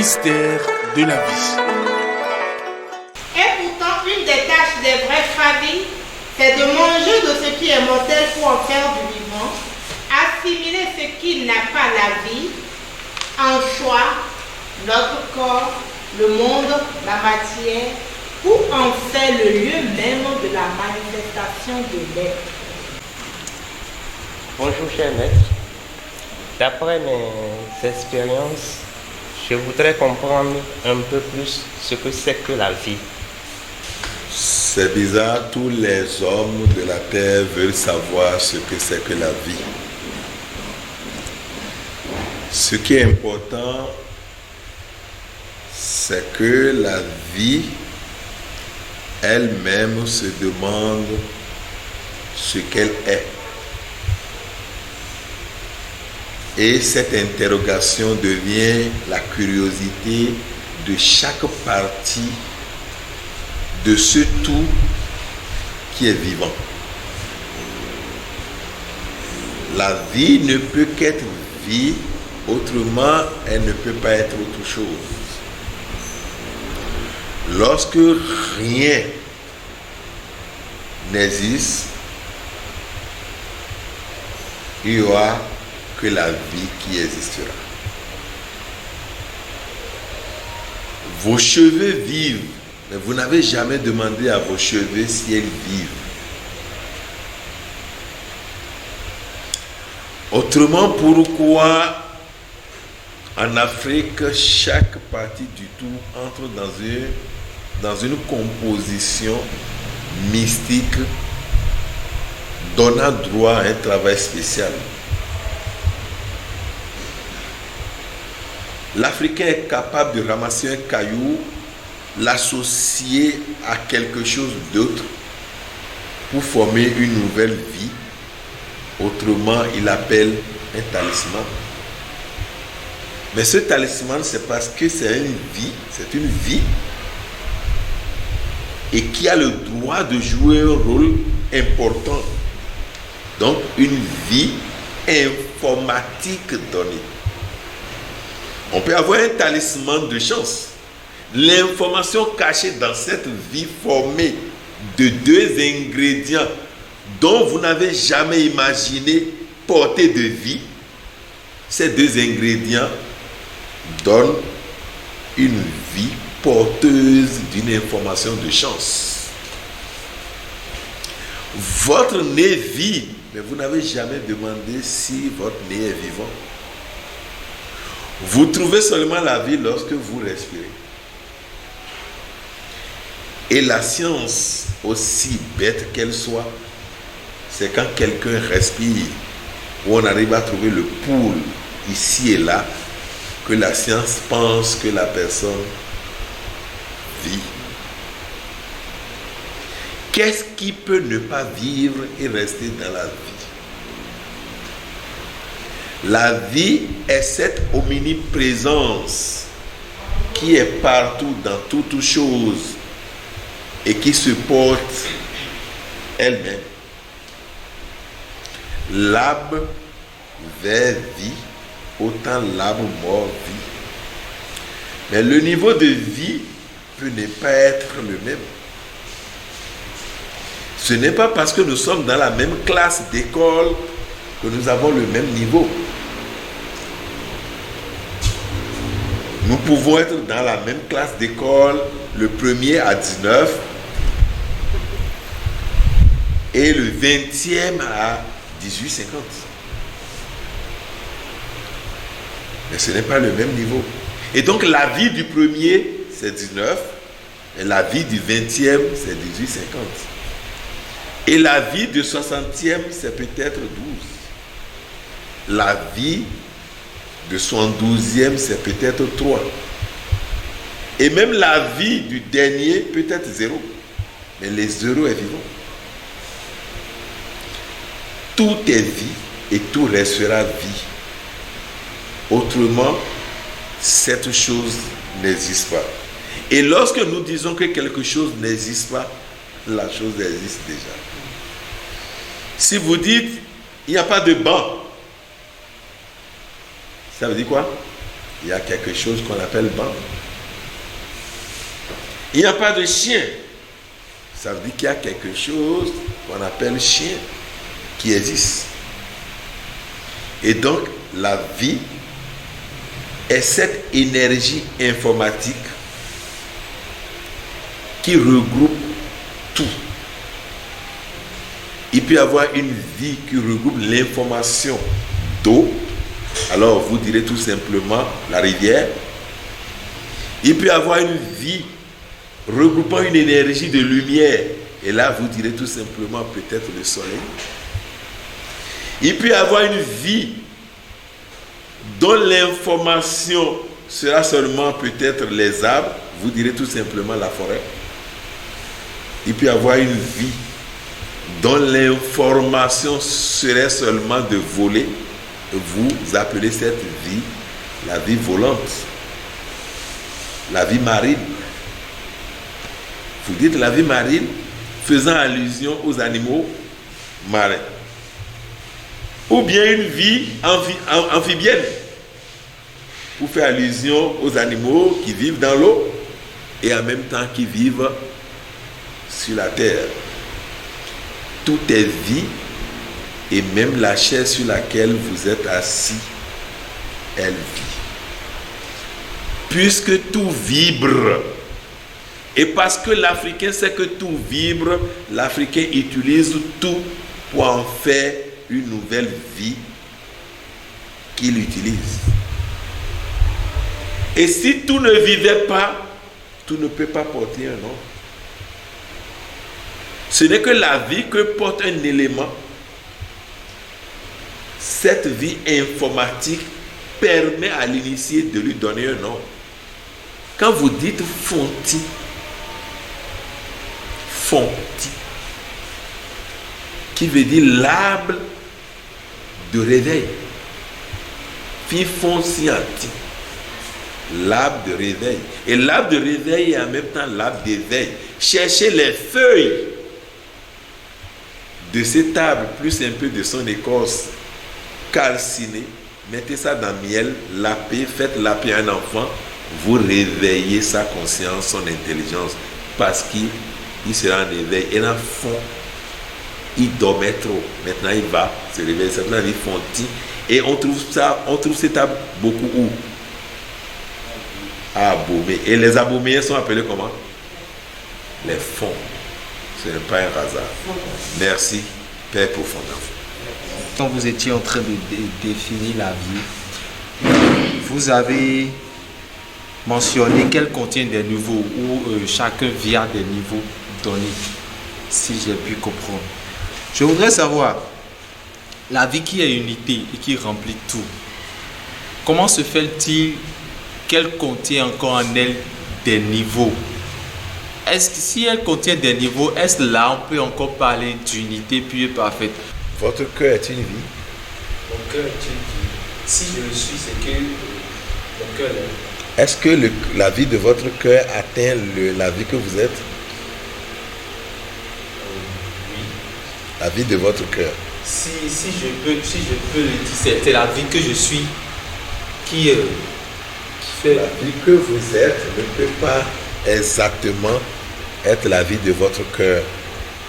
mystère de la vie. Et pourtant, une des tâches des vrais fravis, c'est de manger de ce qui est mortel pour en faire du vivant, assimiler ce qui n'a pas la vie, en soi, notre corps, le monde, la matière, pour en faire le lieu même de la manifestation de l'être. Bonjour cher maître. D'après mes expériences, je voudrais comprendre un peu plus ce que c'est que la vie. C'est bizarre, tous les hommes de la terre veulent savoir ce que c'est que la vie. Ce qui est important, c'est que la vie elle-même se demande ce qu'elle est. Et cette interrogation devient la curiosité de chaque partie de ce tout qui est vivant. La vie ne peut qu'être vie, autrement elle ne peut pas être autre chose. Lorsque rien n'existe, il y aura que la vie qui existera. Vos cheveux vivent, mais vous n'avez jamais demandé à vos cheveux si elles vivent. Autrement, pourquoi en Afrique, chaque partie du tout entre dans une composition mystique donnant droit à un travail spécial? L'Africain est capable de ramasser un caillou, l'associer à quelque chose d'autre pour former une nouvelle vie. Autrement, il appelle un talisman. Mais ce talisman, c'est parce que c'est une vie et qui a le droit de jouer un rôle important. Donc, une vie informatique donnée. On peut avoir un talisman de chance. L'information cachée dans cette vie formée de deux ingrédients dont vous n'avez jamais imaginé porter de vie, ces deux ingrédients donnent une vie porteuse d'une information de chance. Votre nez vit, mais vous n'avez jamais demandé si votre nez est vivant. Vous trouvez seulement la vie lorsque vous respirez. Et la science, aussi bête qu'elle soit, c'est quand quelqu'un respire, où on arrive à trouver le pouls ici et là, que la science pense que la personne vit. Qu'est-ce qui peut ne pas vivre et rester dans la vie? La vie est cette omniprésence qui est partout dans toutes choses et qui se porte elle-même. L'arbre vert vit, autant l'arbre mort vit. Mais le niveau de vie peut ne pas être le même. Ce n'est pas parce que nous sommes dans la même classe d'école que nous avons le même niveau. Nous pouvons être dans la même classe d'école, le premier à 19 et le 20e à 18,50. Mais ce n'est pas le même niveau. Et donc la vie du premier, c'est 19, et la vie du 20e, c'est 18,50. Et la vie du 60e, c'est peut-être 12. La vie de 112e, c'est peut-être 3. Et même la vie du dernier, peut-être 0. Mais les 0 est vivant. Tout est vie et tout restera vie. Autrement, cette chose n'existe pas. Et lorsque nous disons que quelque chose n'existe pas, la chose existe déjà. Si vous dites, il n'y a pas de banc, ça veut dire quoi? il y a quelque chose qu'on appelle bande. Il n'y a pas de chien. Ça veut dire qu'il y a quelque chose qu'on appelle chien qui existe. Et donc, la vie est cette énergie informatique qui regroupe tout. Il peut y avoir une vie qui regroupe l'information d'eau. Alors, vous direz tout simplement la rivière. Il peut y avoir une vie regroupant une énergie de lumière. Et là, vous direz tout simplement peut-être le soleil. Il peut y avoir une vie dont l'information sera seulement peut-être les arbres. Vous direz tout simplement la forêt. Il peut y avoir une vie dont l'information serait seulement de voler. Vous appelez cette vie la vie volante, la vie marine. Vous dites la vie marine faisant allusion aux animaux marins. Ou bien une vie amphibienne pour faire allusion aux animaux qui vivent dans l'eau et en même temps qui vivent sur la terre. Tout est vie et même la chaise sur laquelle vous êtes assis, elle vit. Puisque tout vibre, et parce que l'Africain sait que tout vibre, l'Africain utilise tout pour en faire une nouvelle vie qu'il utilise. Et si tout ne vivait pas, tout ne peut pas porter un nom. Ce n'est que la vie que porte un élément. Cette vie informatique permet à l'initié de lui donner un nom. Quand vous dites Fonti, qui veut dire l'arbre de réveil. Fifoncianti, l'arbre de réveil. Et l'arbre de réveil est en même temps l'arbre d'éveil. Cherchez les feuilles de cet arbre, plus un peu de son écorce calcinée, mettez ça dans le miel, lapez, faites laper un enfant, vous réveillez sa conscience, son intelligence, parce qu'il sera en éveil. Et dans le fond, il dormait trop. Maintenant, il va se réveiller. Maintenant, il fontit. Et on trouve cet arbre beaucoup où? À Abomey. Et les Aboméens sont appelés comment? Les fonds. Ce n'est pas un hasard. Merci, Père profondément. Quand vous étiez en train de définir la vie, vous avez mentionné qu'elle contient des niveaux, où chacun vit à des niveaux donnés, si j'ai pu comprendre. Je voudrais savoir, la vie qui est unité et qui remplit tout, comment se fait-il qu'elle contient encore en elle des niveaux? Est-ce que si elle contient des niveaux, est-ce là on peut encore parler d'unité pure et parfaite? Votre cœur est une vie. Mon cœur est une vie. Si je le suis, c'est que mon cœur est. Est-ce que la vie de votre cœur atteint la vie que vous êtes? Oui. La vie de votre cœur. Si je peux le dire, c'est la vie que je suis qui fait. La vie que vous êtes ne peut pas exactement être la vie de votre cœur.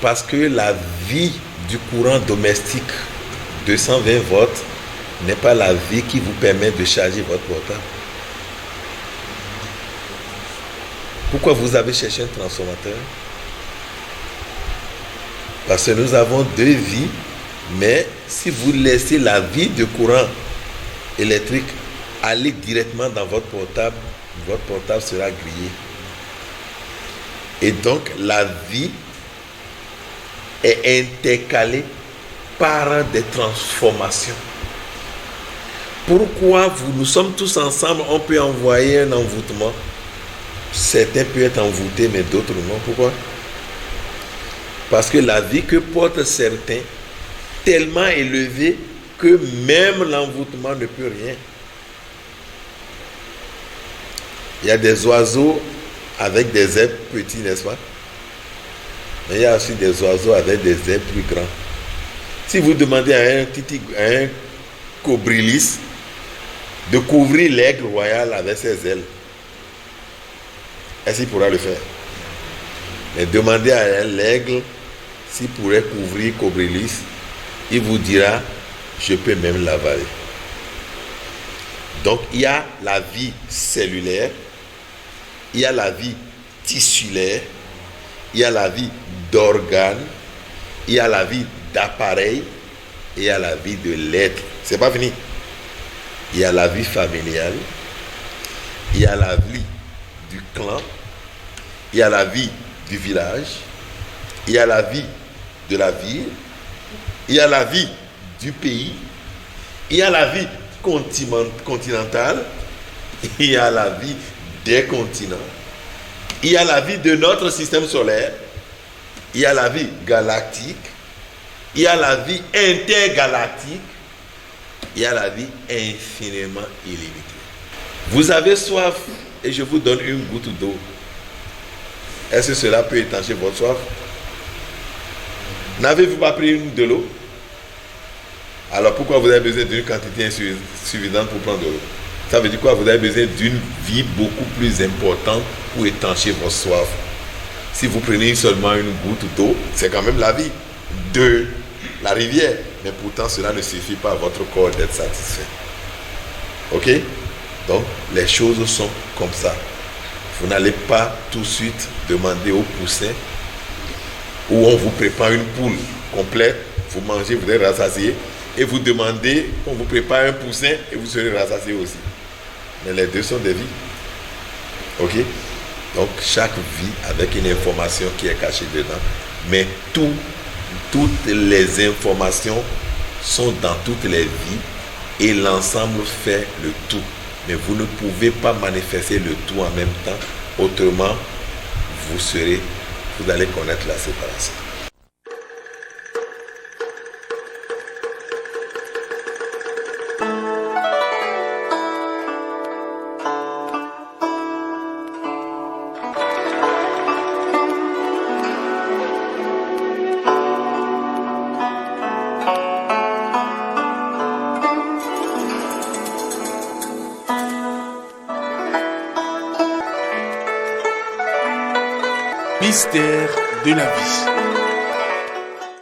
Parce que la vie du courant domestique 220 volts n'est pas la vie qui vous permet de charger votre portable. Pourquoi vous avez cherché un transformateur? Parce que nous avons deux vies, mais si vous laissez la vie de courant électrique aller directement dans votre portable sera grillé. Et donc la vie est intercalée par des transformations. Pourquoi nous sommes tous ensemble, on peut envoyer un envoûtement? Certains peuvent être envoûtés, mais d'autres non. Pourquoi? Parce que la vie que portent certains, tellement élevée que même l'envoûtement ne peut rien. Il y a des oiseaux avec des ailes petits, n'est-ce pas? Mais il y a aussi des oiseaux avec des ailes plus grands. Si vous demandez à un cobrilis de couvrir l'aigle royal avec ses ailes. Est-ce qu'il pourra le faire? Mais demandez à l'aigle s'il pourrait couvrir Cobrelis. Il vous dira, je peux même l'avaler. Donc, il y a la vie cellulaire, il y a la vie tissulaire, il y a la vie d'organes, il y a la vie d'appareil, et il y a la vie de l'être. C'est pas fini. Il y a la vie familiale, il y a la vie du clan, il y a la vie du village, il y a la vie de la ville, il y a la vie du pays, il y a la vie continentale, il y a la vie des continents, il y a la vie de notre système solaire, il y a la vie galactique, il y a la vie intergalactique, il y a la vie infiniment illimitée. Vous avez soif et je vous donne une goutte d'eau. Est-ce que cela peut étancher votre soif? N'avez-vous pas pris de l'eau? Alors pourquoi vous avez besoin d'une quantité suffisante pour prendre de l'eau? Ça veut dire quoi? Vous avez besoin d'une vie beaucoup plus importante pour étancher votre soif. Si vous prenez seulement une goutte d'eau, c'est quand même la vie de la rivière. Mais pourtant, cela ne suffit pas à votre corps d'être satisfait. Ok? Donc, les choses sont comme ça. Vous n'allez pas tout de suite demander au poussin où on vous prépare une poule complète, vous mangez, vous êtes rassasié, et vous demandez qu'on vous prépare un poussin et vous serez rassasié aussi. Mais les deux sont des vies. Ok? Donc, chaque vie avec une information qui est cachée dedans. Mais toutes les informations sont dans toutes les vies et l'ensemble fait le tout. Mais vous ne pouvez pas manifester le tout en même temps. Autrement, vous allez connaître la séparation. Mystère de la vie.